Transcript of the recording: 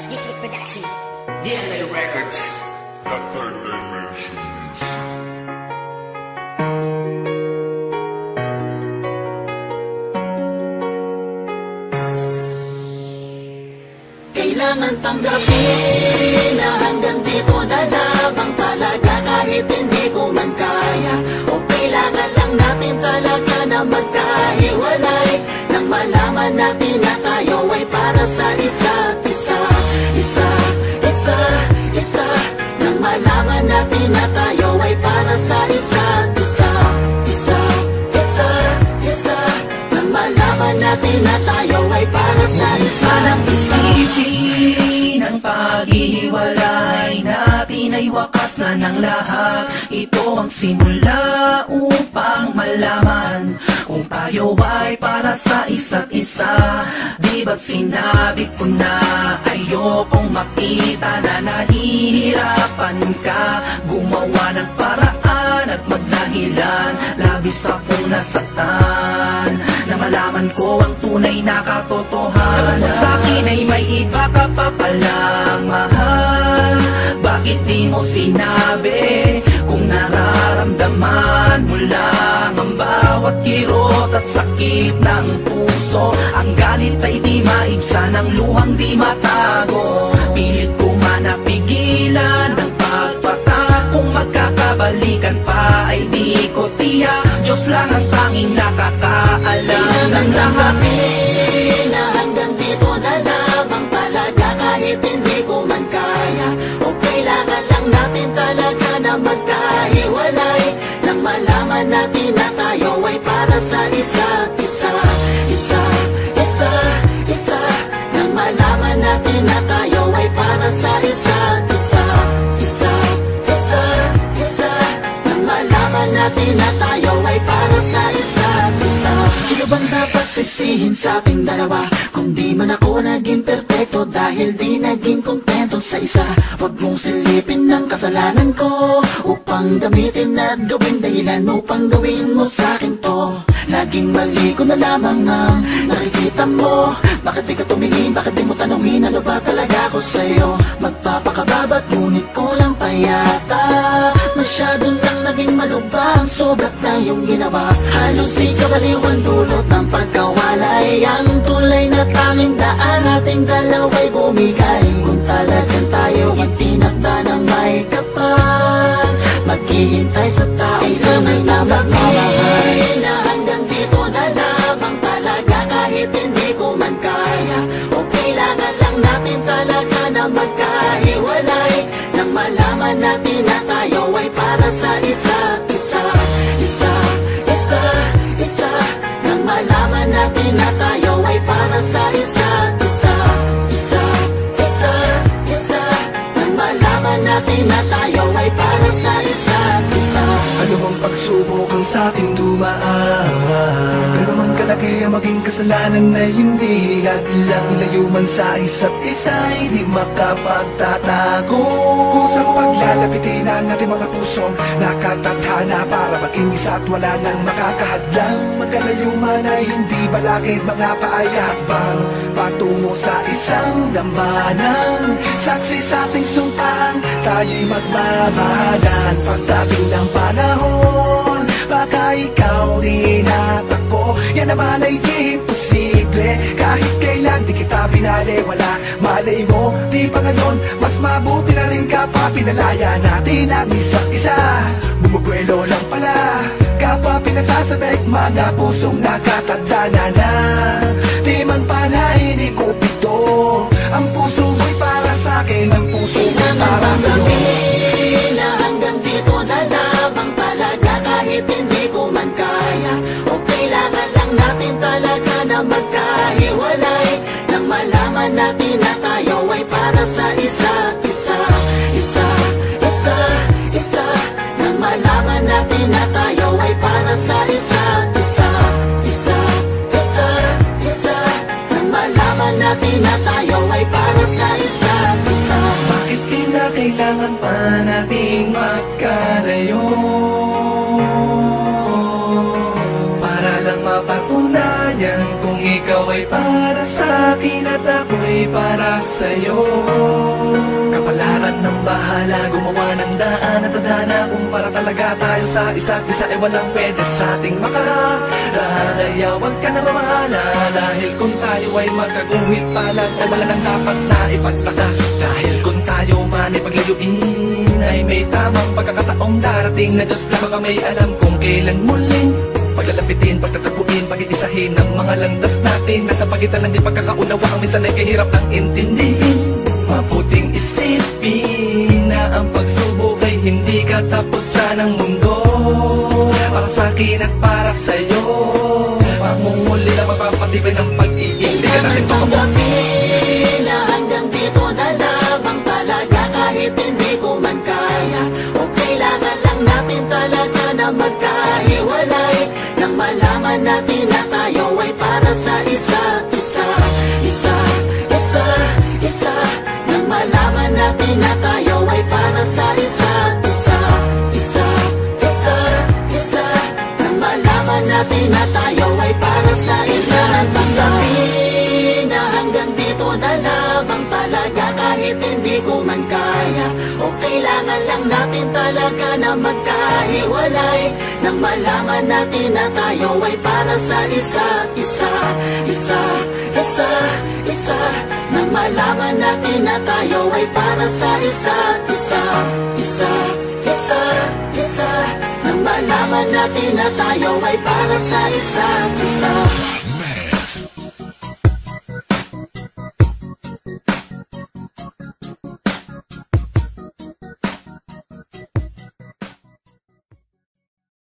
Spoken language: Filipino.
Gislit Production. DLA Records. The Third Dimension Music. Kailangan tanggapin na hanggang dito na lamang talaga. Kahit hindi ko man kaya, o kailangan lang natin talaga na magkahiwalay, nang malaman natin na tayo ay para sa isa't isa. Nang malaman natin na tayo ay para sa isa't isa. Nang malaman natin na tayo ay para sa isa't isa. Isipin ang paghihiwalay natin ay wakas na ng lahat. Ito ang simula upang malaman kung tayo ay para sa isa't isa. Di ba't sinabi ko na ayokong makita na nahihirapan ka? Gumawa ng paraan at magdahilan, labis akong nasaktan na malaman ko ang tunay na katotohanan. Sa akin ay may iba ka pa palang mahal. Bakit di mo sinabi kung nararamdaman mo lang ang bawat kirot at sakit ng puso? Ang galit ay di maibsan, ang luhang di matago. Pilit ko man napigilan ng pagpata. Kung magkakabalikan pa ay di ko tiyak. Diyos lang ang tanging nakakaalam ng lahat. Na hanggang dito na lamang talaga. Kahit hindi ko man kaya, o kailangan lang natin talaga na magkahiwalay, nang malaman natin na tayo ay para sa isa't isa. Nang malaman natin na tayo ay para sa isa't isa. Nang malaman natin na tayo ay para sa isa't isa. Sino bang dapat sisihin sa ating dalawa kung di man ako naging perfecto dahil di naging kontento sa isa? Huwag mong silipin ng kasalanan ko upang gamitin at gawing dahilan upang gawin mo sa akin to. Laging mali ko na lamang ang nakikita mo. Bakit di ka tumingin? Bakit di mo tanungin ano ba talaga ako sa'yo? Magpapakababat ngunit kulang pa yata. Masyadong lang naging malubhang, sobrat na yung ginawa. Halos ikabaliw ang dulot ng pagkawalay. Ang tulay na tanging daan ating dalawa'y bumigay. Kung talagang tayo ay tinakda ng may kapal, maghihintay sa taong tunay na magmamahal. Na hanggang dito na lamang talaga. Kahit hindi ko man kaya, o kailangan lang natin talaga na magkahiwalay, nang malaman natin na tayo ay para sa isa't isa. Nang malaman natin na tayo ay para sa isa't isa. Nang malaman natin na tayo ay para sa isa't isa. Ano bang pagsubok ang sa ating dumaan? Pero man kalaki ang maging kasalanan na hindi hadlang. Layo man sa isa't isa, hindi makapagtatago. Kusang paglalapitin ang ating mga pusong nakatadhana para maging isa at wala nang makakahadlang. Magkalayo man ay hindi balakid, mga paayakbang patungo sa isang dambana. Saksi sa ating sumpaan, tayo'y magmamahalan. Pagdating ng panahon, baka ikaw din at ako, yan naman ay imposible. Kahit kailan di kita pinaliwala, malay mo, di ba ngayon mas mabuti na rin kapwa pinalaya natin ang isa't isa. Bumubuelo lang pala kapwa pinagsasabik, mga pusong nakatagdana na. Di man panahinig ko pito, ang puso mo'y para sa'kin, ang puso mo'y para sa'yo. Na hanggang dito na lamang talaga. Kahit hindi ko man kaya, o kailangan lang natin talaga na magkahiwalay, nang malaman natin na tayo ay para sa isa't isa. Nang malaman natin na tayo ay para sa isa't isa. Nang malaman natin na tayo ay para sa isa't isa. Bakit kailangan pa nating magkalayo? Para lang mapatunayan kung Ikaw ay para sa akin at ako'y para sa'yo. Kapalaran ng bahala, gumawa ng daan at tadhana. Kung para talaga tayo sa isa't isa, eh walang pwede sa ating makaharap. Kaya wag ka na mamahala, dahil kung tayo ay magkaguhit palang, ay wala nang dapat na ipagtaka. Dahil kung tayo man ay paglayuin, ay may tamang pagkakataong darating na Diyos lang baka may alam kung kailan muling paglalapitin, pagtatapuin, pag-iisahin ang mga landas natin. Nasa pagitan ng di pagkakaunawaan, minsan ay kahirap ang intindihin. Mabuting isipin na ang pagsubok ay hindi katapusan ng mundo. Para sa akin at para sa'yo, mamumuli na magpapatibay ng pag-ibig. Kailangan tanggapin na hanggang dito na lamang talaga, kahit hindi ko man kaya. O kailangan lang natin talaga na magkahiwalay, nang malaman natin na tayo ay para sa isa't isa. Nang malaman natin na tayo ay para sa isa't isa. Nang malaman natin na tayo ay para sa isa't isa. Na hanggang dito na lamang talaga, kahit hindi ko man kaya. O kailangan lang natin talaga na magkahiwalay, nang malaman natin na tayo ay para sa isa't isa. Nang malaman natin na tayo ay para sa isa't isa. Nang malaman natin na tayo ay para sa isa't isa.